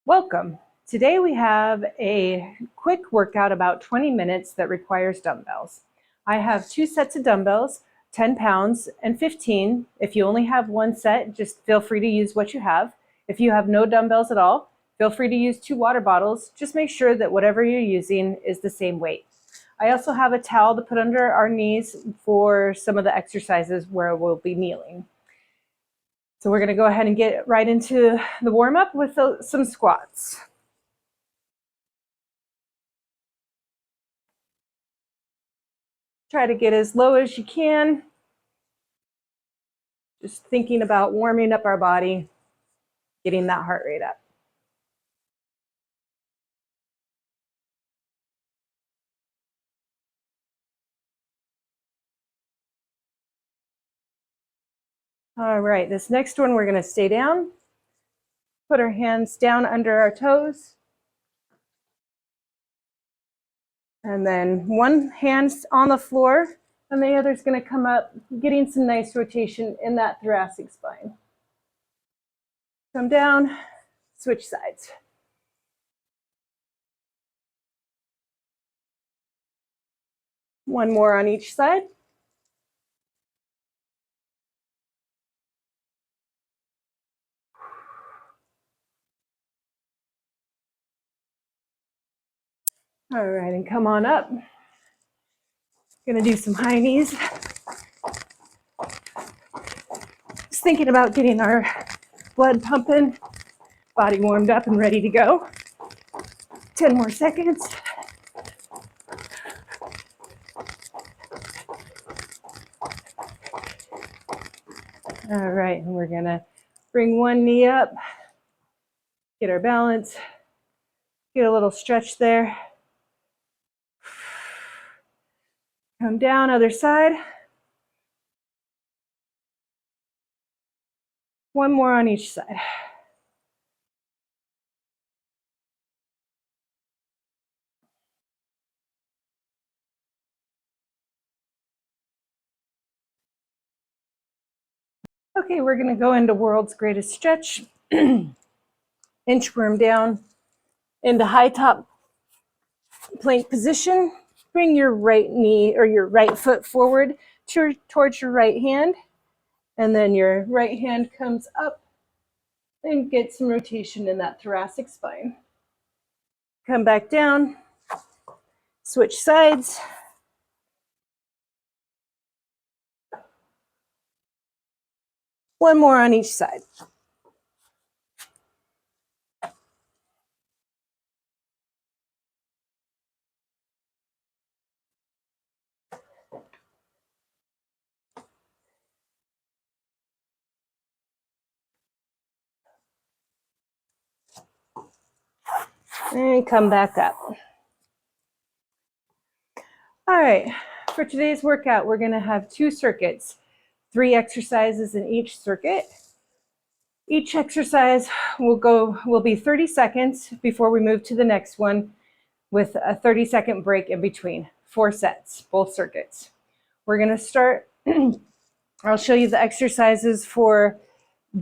Welcome. Today we have a quick workout about 20 minutes that requires dumbbells. I have 2 sets of dumbbells, 10 pounds and 15. If you only have one set, just feel free to use what you have. If you have no dumbbells at all, feel free to use 2 water bottles. Just make sure that whatever you're using is the same weight. I also have a towel to put under our knees for some of the exercises where we'll be kneeling. So we're going to go ahead and get right into the warm-up with some squats. Try to get as low as you can. Just thinking about warming up our body, getting that heart rate up. All right, this next one we're going to stay down. Put our hands down under our toes. And then one hand's on the floor and the other's going to come up, getting some nice rotation in that thoracic spine. Come down, switch sides. One more on each side. All right, and come on up. Gonna do some high knees. Just thinking about getting our blood pumping, body warmed up and ready to go. 10 more seconds. All right, and we're gonna bring one knee up, get our balance, get a little stretch there. Come down, other side. One more on each side. Okay, we're gonna go into world's greatest stretch. Inchworm down into high top plank position. Bring your right knee or your right foot forward towards your right hand. And then your right hand comes up and get some rotation in that thoracic spine. Come back down, switch sides. One more on each side. And come back up. All right, for today's workout, we're gonna have 2 circuits, 3 exercises in each circuit. Each exercise will be 30 seconds before we move to the next one with a 30-second break in between. 4 sets, both circuits. We're gonna start, I'll show you the exercises for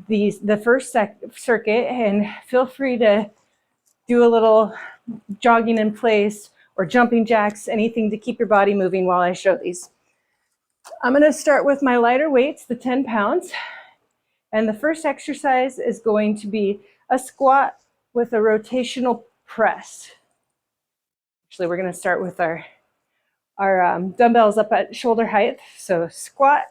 the first circuit, and feel free to do a little jogging in place or jumping jacks, anything to keep your body moving while I show these. I'm gonna start with my lighter weights, the 10 pounds. And the first exercise is going to be a squat with a rotational press. Actually, we're gonna start with our dumbbells up at shoulder height. So squat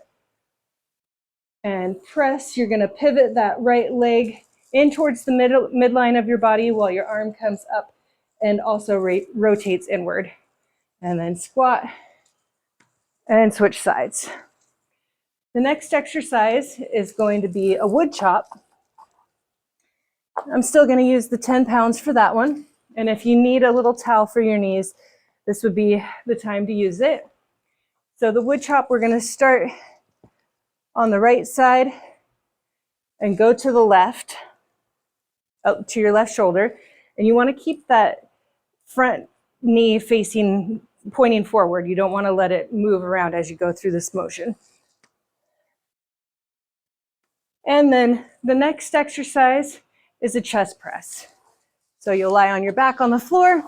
and press. You're gonna pivot that right leg in towards the midline of your body while your arm comes up and also rotates inward. And then squat and switch sides. The next exercise is going to be a wood chop. I'm still going to use the 10 pounds for that one. And if you need a little towel for your knees, this would be the time to use it. So the wood chop, we're going to start on the right side and go to the left, up to your left shoulder. And you want to keep that front knee pointing forward. You don't want to let it move around as you go through this motion. And then the next exercise is a chest press. So you'll lie on your back on the floor.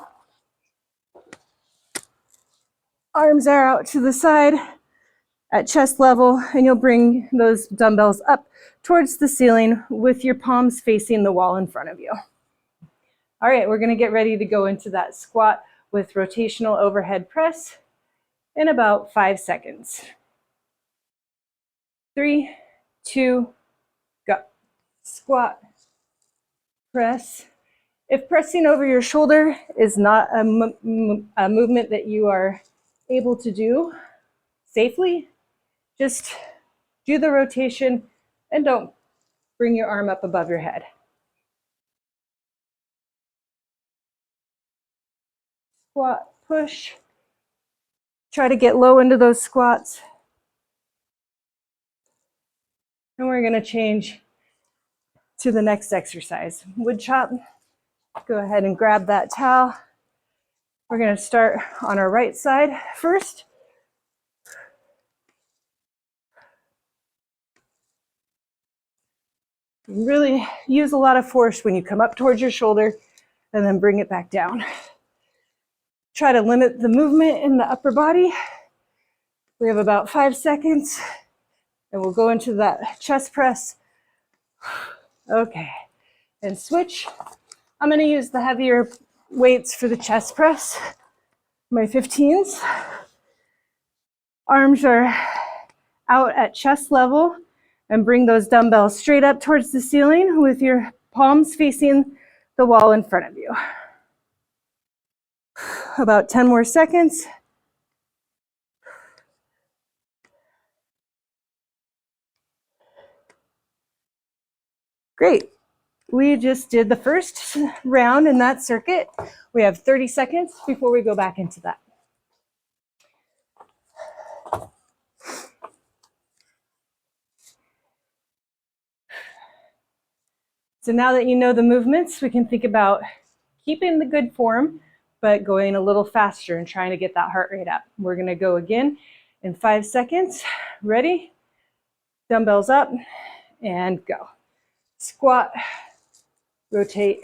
Arms are out to the side at chest level, and you'll bring those dumbbells up towards the ceiling with your palms facing the wall in front of you. All right, we're going to get ready to go into that squat with rotational overhead press in about 5 seconds. 3, 2, go. Squat, press. If pressing over your shoulder is not a movement that you are able to do safely, just do the rotation and don't bring your arm up above your head. Squat, push. Try to get low into those squats. And we're going to change to the next exercise. Wood chop. Go ahead and grab that towel. We're going to start on our right side first. Really use a lot of force when you come up towards your shoulder and then bring it back down. Try to limit the movement in the upper body. We have about 5 seconds and we'll go into that chest press. Okay, and switch. I'm going to use the heavier weights for the chest press, my 15s. Arms are out at chest level and bring those dumbbells straight up towards the ceiling with your palms facing the wall in front of you. About 10 more seconds. Great. We just did the first round in that circuit. We have 30 seconds before we go back into that. So now that you know the movements, we can think about keeping the good form, but going a little faster and trying to get that heart rate up. We're going to go again in 5 seconds. Ready? Dumbbells up and go. Squat, rotate.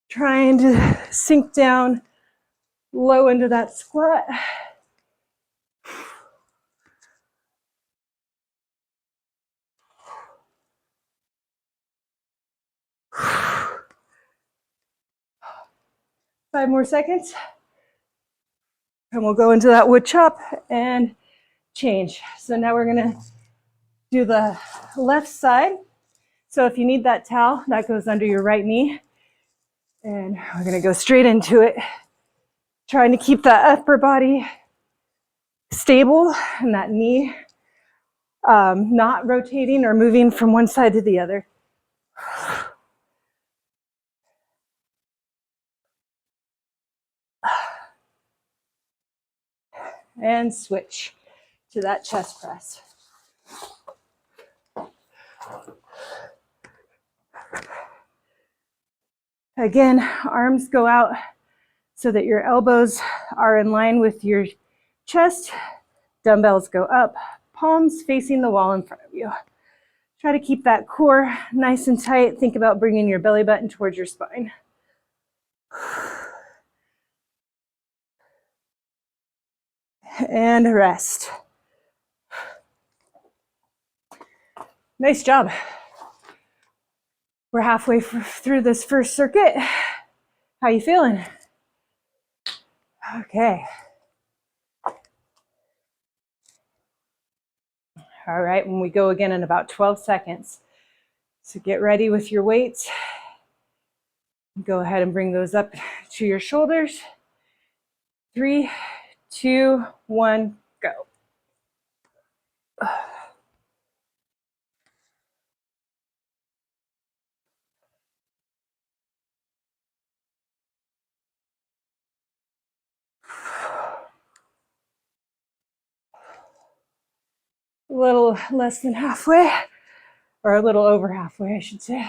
Trying to sink down low into that squat. Five more seconds. And we'll go into that wood chop and change. So now we're gonna do the left side. So if you need that towel, that goes under your right knee. And we're gonna go straight into it. Trying to keep that upper body stable and that knee not rotating or moving from one side to the other. And switch to that chest press. Again, arms go out so that your elbows are in line with your chest. Dumbbells go up, palms facing the wall in front of you. Try to keep that core nice and tight. Think about bringing your belly button towards your spine. And rest. Nice job. We're halfway through this first circuit. How you feeling? Okay. All right, when we go again in about 12 seconds. So get ready with your weights. Go ahead and bring those up to your shoulders. 3, 2, 1, go. A little less than halfway, or a little over halfway, I should say.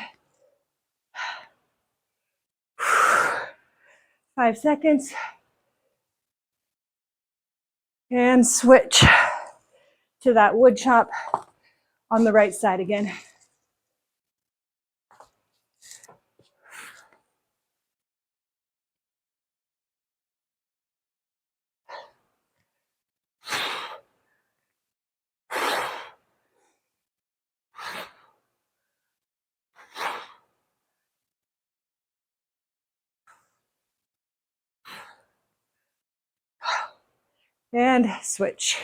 5 seconds. And switch to that wood chop on the right side again. And switch.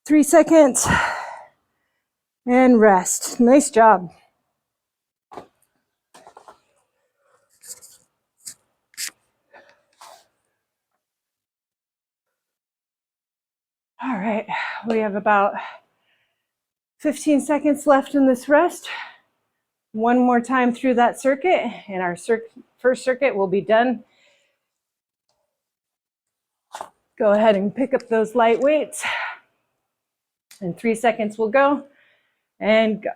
Three seconds and rest. Nice job. All right, we have about 15 seconds left in this rest. One more time through that circuit, and our first circuit will be done. Go ahead and pick up those light weights. And 3 seconds will go, and go.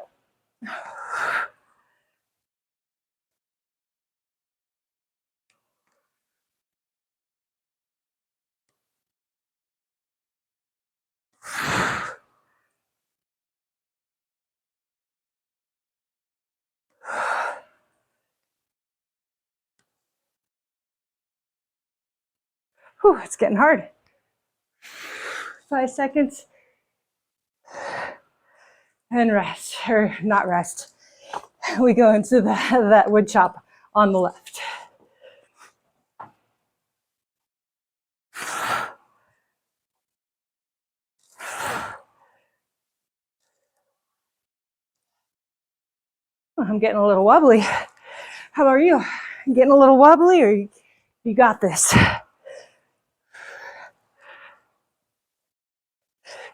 Whew, it's getting hard. 5 seconds. And rest, or not rest. We go into that wood chop on the left. I'm getting a little wobbly. How are you? Getting a little wobbly, or you got this?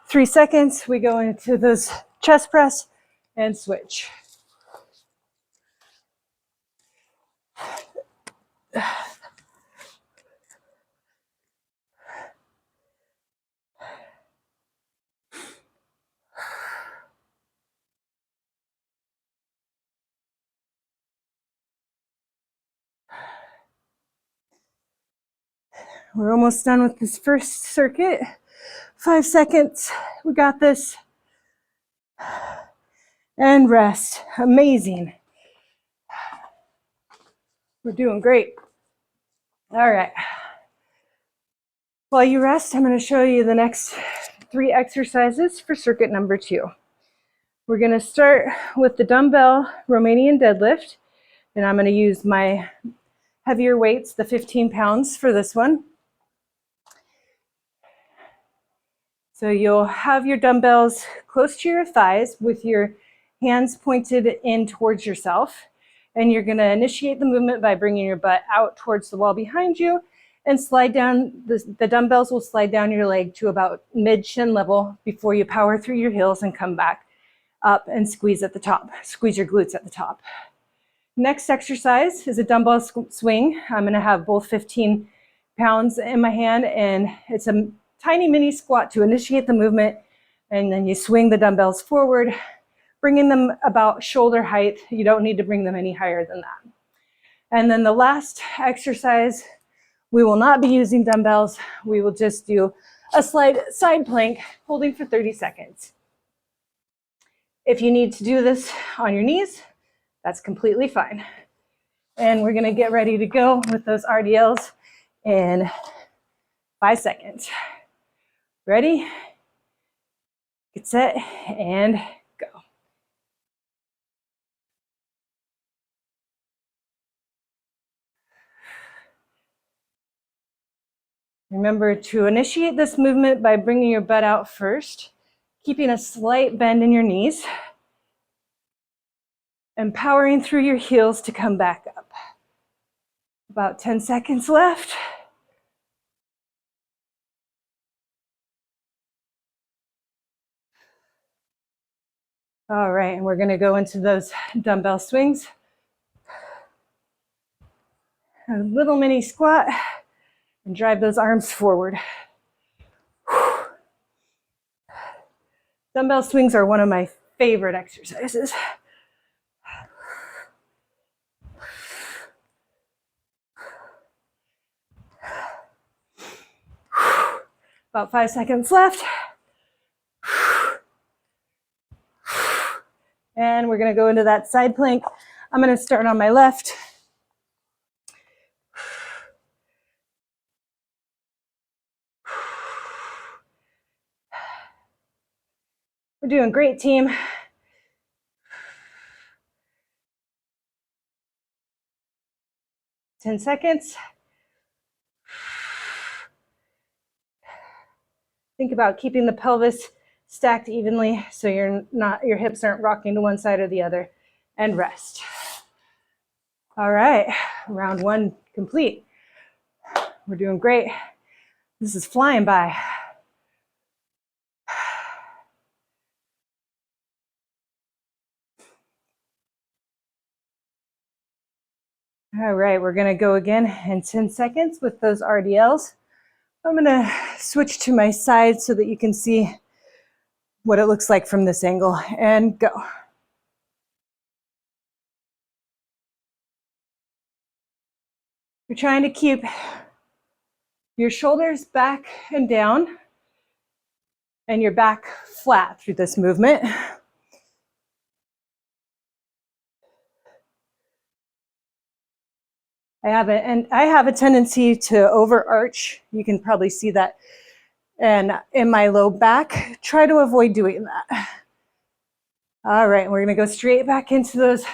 3 seconds, we go into those chest press and switch. We're almost done with this first circuit. 5 seconds, we got this. And rest, amazing. We're doing great. All right. While you rest, I'm going to show you the next 3 exercises for circuit number 2. We're going to start with the dumbbell Romanian deadlift, and I'm going to use my heavier weights, the 15 pounds for this one. So you'll have your dumbbells close to your thighs with your hands pointed in towards yourself, and you're going to initiate the movement by bringing your butt out towards the wall behind you and slide down. The dumbbells will slide down your leg to about mid-shin level before you power through your heels and come back up and squeeze at the top. Squeeze your glutes at the top. Next exercise is a dumbbell swing. I'm going to have both 15 pounds in my hand, and it's a tiny mini squat to initiate the movement, and then you swing the dumbbells forward, bringing them about shoulder height. You don't need to bring them any higher than that. And then the last exercise, we will not be using dumbbells. We will just do a slight side plank, holding for 30 seconds. If you need to do this on your knees, that's completely fine. And we're gonna get ready to go with those RDLs in 5 seconds. Ready? Get set and go. Remember to initiate this movement by bringing your butt out first, keeping a slight bend in your knees, and powering through your heels to come back up. About 10 seconds left. All right, and we're gonna go into those dumbbell swings. A little mini squat and drive those arms forward. Dumbbell swings are one of my favorite exercises. About 5 seconds left. And we're going to go into that side plank. I'm going to start on my left. We're doing great, team. Ten seconds. Think about keeping the pelvis stacked evenly so your hips aren't rocking to one side or the other. And rest. All right, round one complete. We're doing great. This is flying by. All right, we're gonna go again in 10 seconds with those RDLs. I'm gonna switch to my side so that you can see what it looks like from this angle, and go. You're trying to keep your shoulders back and down and your back flat through this movement. I have a tendency to overarch. You can probably see that. And in my low back, try to avoid doing that. All right, we're gonna go straight back into those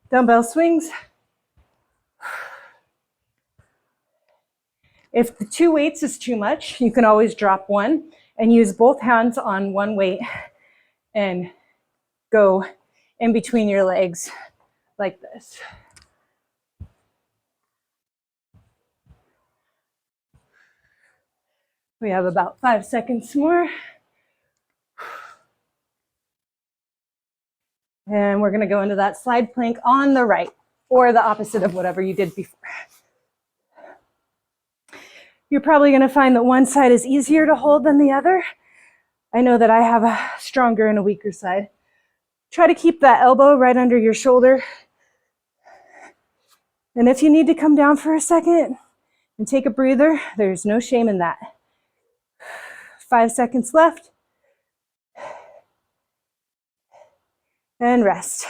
dumbbell swings. If the 2 weights is too much, you can always drop one and use both hands on one weight and go in between your legs like this. We have about 5 seconds more. And we're gonna go into that side plank on the right, or the opposite of whatever you did before. You're probably gonna find that one side is easier to hold than the other. I know that I have a stronger and a weaker side. Try to keep that elbow right under your shoulder. And if you need to come down for a second and take a breather, there's no shame in that. 5 seconds left. And rest.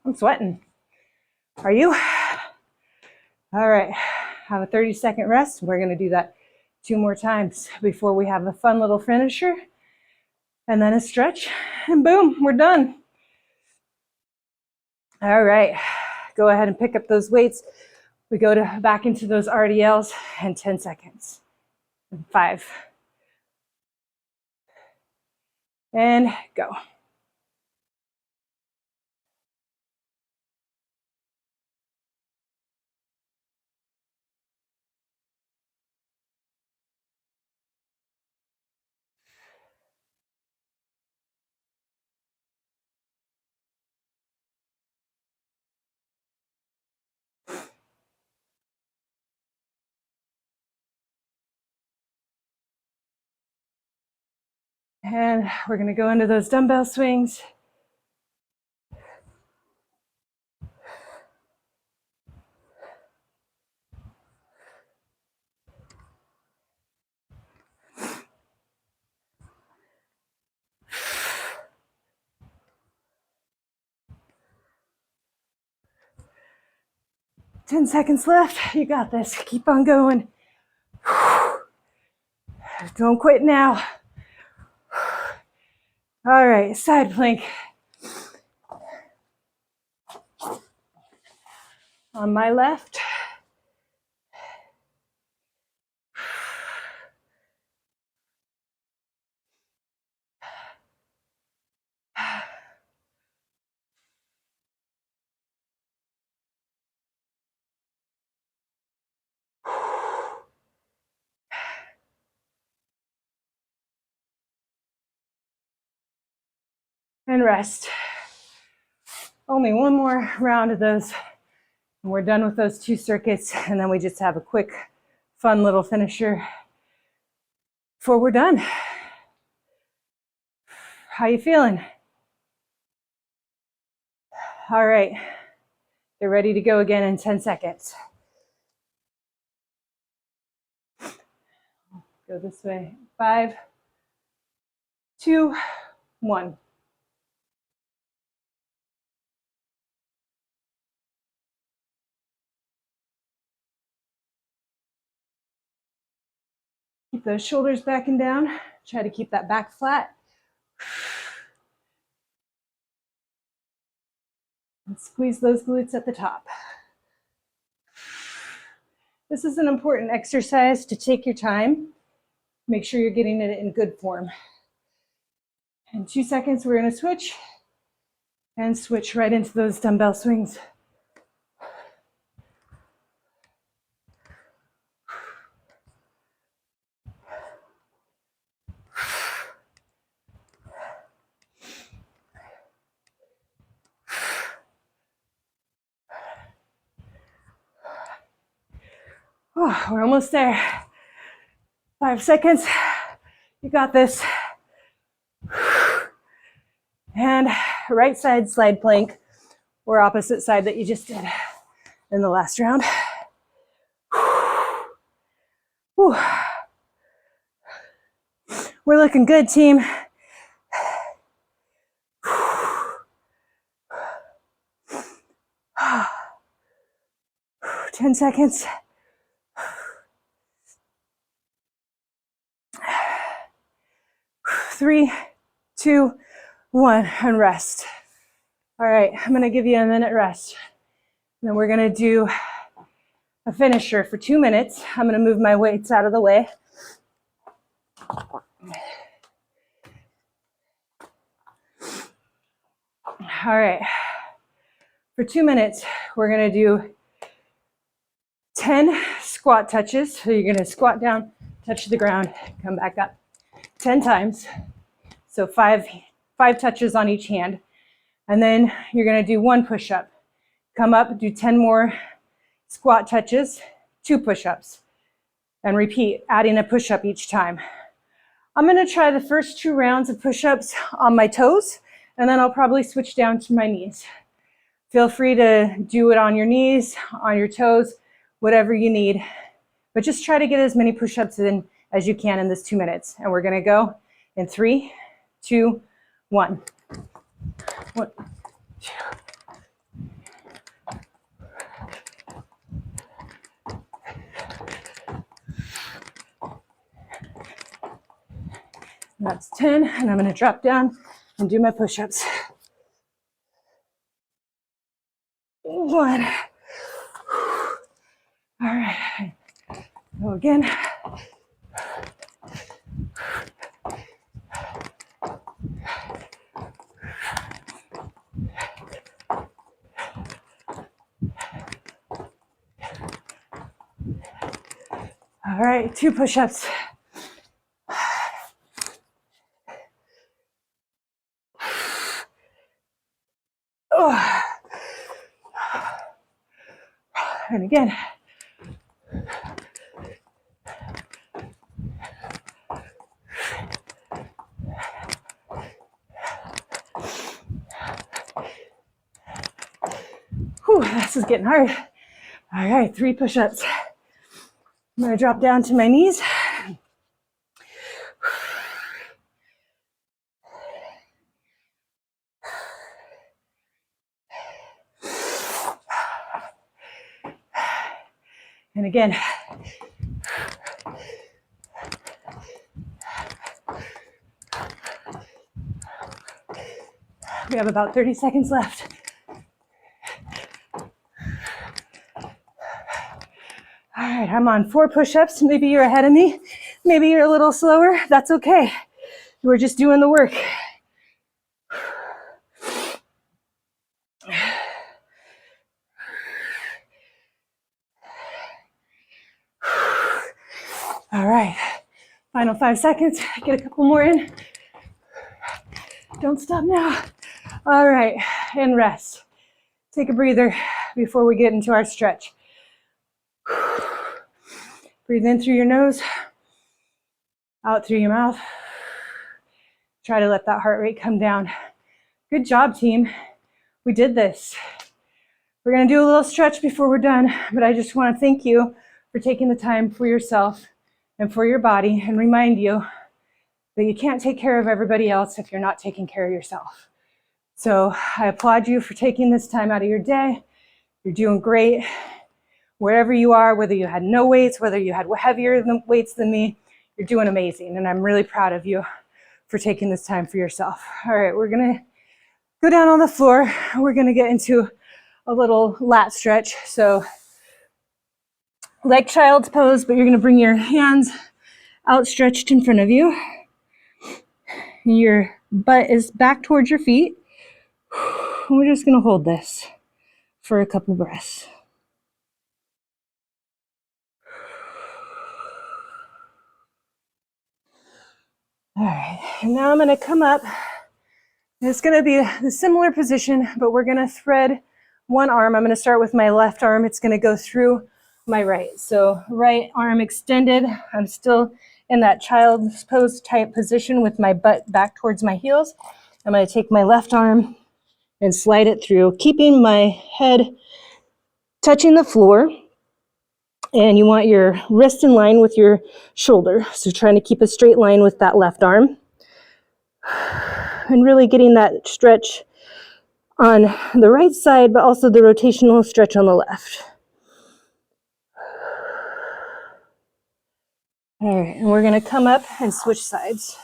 I'm sweating. Are you? All right, have a 30-second rest. We're gonna do that 2 more times before we have a fun little finisher. And then a stretch, and boom, we're done. All right, go ahead and pick up those weights. We go back into those RDLs in 10 seconds. 5. And go. And we're gonna go into those dumbbell swings. Ten seconds left. You got this. Keep on going. Don't quit now. All right, side plank. On my left. And rest. Only one more round of those And we're done with those 2 circuits, and then we just have a quick, fun little finisher before we're done. How you feeling? All right, get ready to go again in 10 seconds. Go this way. 5, 2, 1. Keep those shoulders back and down. Try to keep that back flat. And squeeze those glutes at the top. This is an important exercise to take your time. Make sure you're getting it in good form. In 2 seconds, we're going to switch and switch right into those dumbbell swings. Oh, we're almost there. 5 seconds. You got this. And right side slide plank, or opposite side that you just did in the last round. Whew. We're looking good, team. 10 seconds. 3, 2, 1, and rest. All right, I'm gonna give you a minute rest. And then we're gonna do a finisher for 2 minutes. I'm gonna move my weights out of the way. All right, for 2 minutes, we're gonna do 10 squat touches. So you're gonna squat down, touch the ground, come back up 10 times. So five touches on each hand. And then you're gonna do 1 push-up. Come up, do 10 more squat touches, 2 push-ups, and repeat, adding a push-up each time. I'm gonna try the first 2 rounds of push-ups on my toes, and then I'll probably switch down to my knees. Feel free to do it on your knees, on your toes, whatever you need. But just try to get as many push-ups in as you can in this 2 minutes. And we're gonna go in 3, 2, 1. 1, 2. That's 10, and I'm gonna drop down and do my push-ups. 1. All right, go again. All right, 2 push-ups. Oh. And again. Whew, this is getting hard. All right, 3 push-ups. I'm gonna drop down to my knees. And again. We have about 30 seconds left. All right, I'm on 4 push-ups. Maybe you're ahead of me. Maybe you're a little slower. That's okay. We're just doing the work. All right, final 5 seconds. Get a couple more in. Don't stop now. All right, and rest. Take a breather before we get into our stretch. Breathe in through your nose, out through your mouth. Try to let that heart rate come down. Good job, team. We did this. We're gonna do a little stretch before we're done, but I just wanna thank you for taking the time for yourself and for your body, and remind you that you can't take care of everybody else if you're not taking care of yourself. So I applaud you for taking this time out of your day. You're doing great. Wherever you are, whether you had no weights, whether you had heavier weights than me, you're doing amazing. And I'm really proud of you for taking this time for yourself. All right, we're gonna go down on the floor. We're gonna get into a little lat stretch. So like child's pose, but you're gonna bring your hands outstretched in front of you. Your butt is back towards your feet. We're just gonna hold this for a couple breaths. All right, and now I'm gonna come up. It's gonna be a similar position, but we're gonna thread one arm. I'm gonna start with my left arm. It's gonna go through my right. So right arm extended. I'm still in that child's pose type position with my butt back towards my heels. I'm gonna take my left arm and slide it through, keeping my head touching the floor. And you want your wrist in line with your shoulder. So trying to keep a straight line with that left arm. And really getting that stretch on the right side, but also the rotational stretch on the left. All right, and we're gonna come up and switch sides.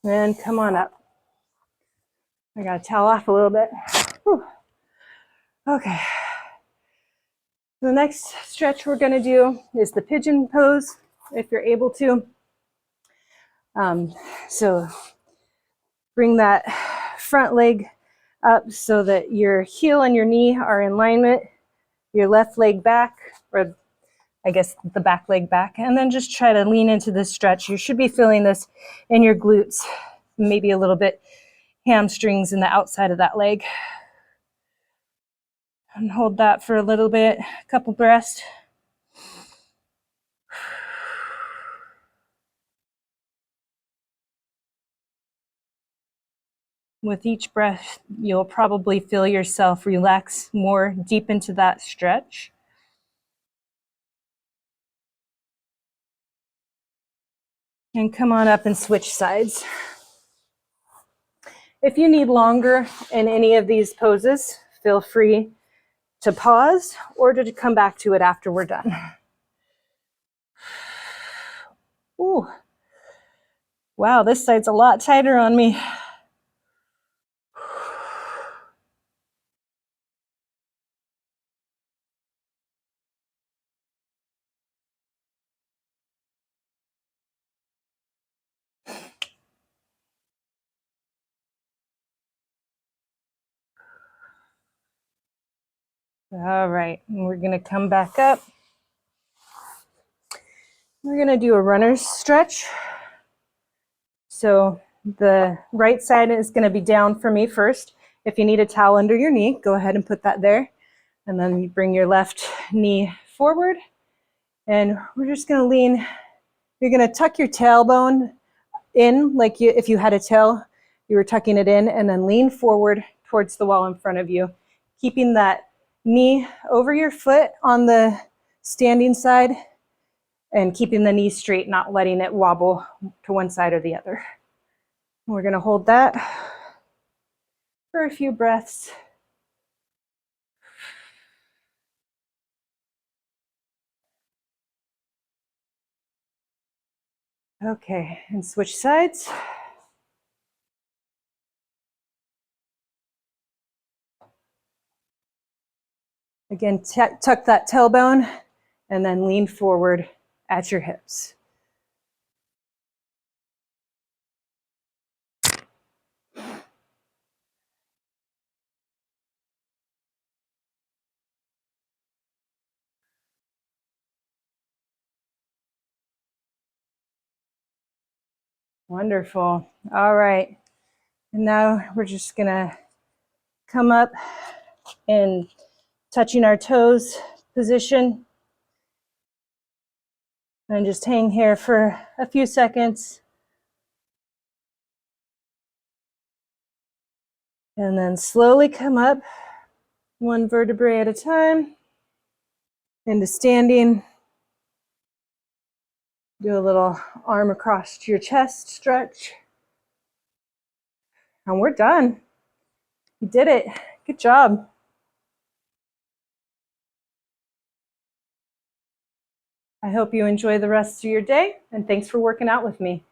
And come on up. I gotta towel off a little bit. Whew. Okay. The next stretch we're gonna do is the pigeon pose, if you're able to. So bring that front leg up so that your heel and your knee are in alignment, your left leg back, or I guess the back leg back, and then just try to lean into this stretch. You should be feeling this in your glutes, maybe a little bit hamstrings in the outside of that leg. And hold that for a little bit, a couple breaths. With each breath, you'll probably feel yourself relax more deep into that stretch. And come on up and switch sides. If you need longer in any of these poses, feel free to pause or to come back to it after we're done. Ooh. Wow, this side's a lot tighter on me. All right, and we're gonna come back up. We're gonna do a runner's stretch. So the right side is gonna be down for me first. If you need a towel under your knee, go ahead and put that there. And then you bring your left knee forward. And we're just gonna lean. You're gonna tuck your tailbone in, like if you had a tail, you were tucking it in, and then lean forward towards the wall in front of you, keeping that knee over your foot on the standing side and keeping the knee straight, not letting it wobble to one side or the other. We're gonna hold that for a few breaths. Okay, and switch sides. Again, tuck that tailbone and then lean forward at your hips. Wonderful. All right. And now we're just gonna come up and touching our toes position and just hang here for a few seconds. And then slowly come up one vertebrae at a time into standing. Do a little arm across your chest stretch. And we're done. You did it. Good job. I hope you enjoy the rest of your day, and thanks for working out with me.